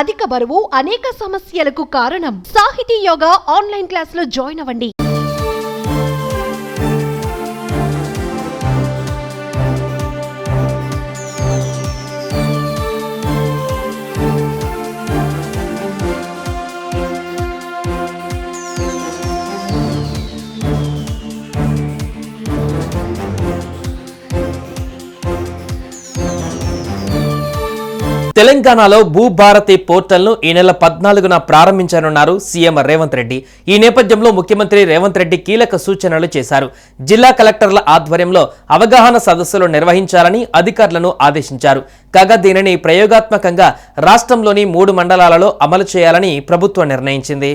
అధిక బరువు అనేక సమస్యలకు కారణం. సాహితీ యోగా ఆన్లైన్ క్లాస్ లో జాయిన్ అవ్వండి. తెలంగాణలో భూభారతి పోర్టల్ను ఈ నెల 14న ప్రారంభించనున్నారు సీఎం రేవంత్ రెడ్డి. ఈ నేపథ్యంలో ముఖ్యమంత్రి రేవంత్ రెడ్డి కీలక సూచనలు చేశారు. జిల్లా కలెక్టర్ల ఆధ్వర్యంలో అవగాహన సదస్సులు నిర్వహించాలని అధికారులను ఆదేశించారు. కాగా దీనిని ప్రయోగాత్మకంగా రాష్ట్రంలోని 3 మండలాలలో అమలు చేయాలని ప్రభుత్వం నిర్ణయించింది.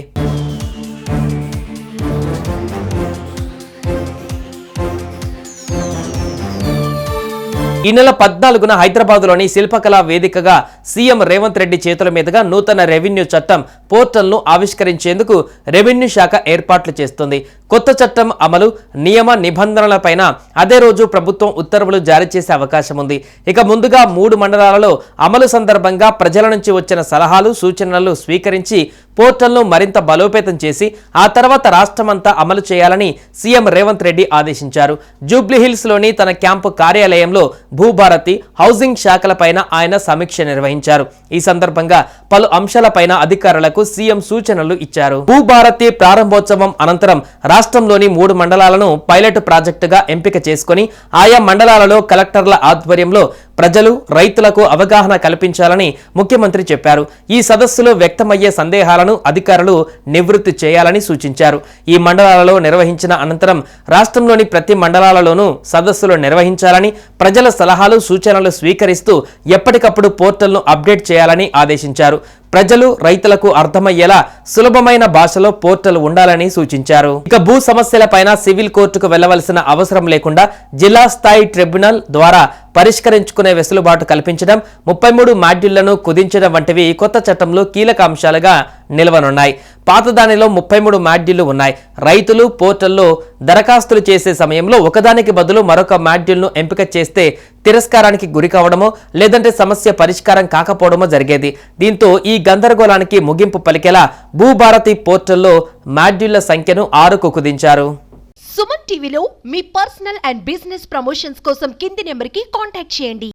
ఈ నెల 14న హైదరాబాద్లోని శిల్పకళా వేదికగా సీఎం రేవంత్ రెడ్డి చేతుల మీదుగా నూతన రెవెన్యూ చట్టం పోర్టల్ను ఆవిష్కరించేందుకు రెవెన్యూ శాఖ ఏర్పాట్లు చేస్తుంది. కొత్త చట్టం అమలు నియమ నిబంధనలపైన అదే రోజు ప్రభుత్వం ఉత్తర్వులు జారీ చేసే అవకాశం ఉంది. ఇక ముందుగా 3 మండలాలలో అమలు సందర్భంగా ప్రజల నుంచి వచ్చిన సలహాలు సూచనలు స్వీకరించి పోర్టల్ను మరింత బలోపేతం చేసి ఆ తర్వాత రాష్ట్రమంతా అమలు చేయాలని సీఎం రేవంత్ రెడ్డి ఆదేశించారు. జూబ్లీహిల్స్లోని తన క్యాంపు కార్యాలయంలో భూభారతి హౌసింగ్ శాఖలపైన ఆయన సమీక్ష నిర్వహించారు. ఈ సందర్భంగా పలు అంశాలపైన అధికారులకు సీఎం సూచనలు ఇచ్చారు. భూభారతి ప్రారంభోత్సవం అనంతరం రాష్ట్రంలోని 3 మండలాలను పైలట్ ప్రాజెక్టుగా ఎంపిక చేసుకుని ఆయా మండలాలలో కలెక్టర్ల ఆధ్వర్యంలో ప్రజలు రైతులకు అవగాహన కల్పించాలని ముఖ్యమంత్రి చెప్పారు. ఈ సదస్సులో వ్యక్తమయ్యే సందేహాలను అధికారులు నివృత్తి చేయాలని సూచించారు. ఈ మండలాలలో నిర్వహించిన అనంతరం రాష్ట్రంలోని ప్రతి మండలాలలోనూ సదస్సులు నిర్వహించాలని, ప్రజల సలహాలు సూచనలు స్వీకరిస్తూ ఎప్పటికప్పుడు పోర్టల్ను అప్డేట్ చేయాలని ఆదేశించారు. ప్రజలు రైతులకు అర్థమయ్యేలా సులభమైన భాషలో పోర్టల్ ఉండాలని సూచించారు. ఇక భూ సమస్యలపైన సివిల్ కోర్టుకు వెళ్లవలసిన అవసరం లేకుండా జిల్లా స్థాయి ట్రిబ్యునల్ ద్వారా పరిష్కరించుకునే వెసులుబాటు కల్పించడం, 33 మాడ్యూళ్లను కుదించడం వంటివి కొత్త చట్టంలో కీలక అంశాలుగా నిలవనున్నాయి. పాతదానిలో 33 మాడ్యూళ్లు ఉన్నాయి. రైతులు పోర్టల్లో దరఖాస్తులు చేసే సమయంలో ఒకదానికి బదులు మరొక మాడ్యూల్ను ఎంపిక చేస్తే తిరస్కారానికి గురి కావడమో లేదంటే సమస్య పరిష్కారం కాకపోవడమో జరిగేది. దీంతో ఈ గందరగోళానికి ముగింపు పలికేలా భూభారతి పోర్టల్లో మాడ్యూళ్ల సంఖ్యను 6కు కుదించారు. సుమన్ టీవీలో మీ పర్సనల్ అండ్ బిజినెస్ ప్రమోషన్స్ కోసం కింది నెంబర్కి కాంటాక్ట్ చేయండి.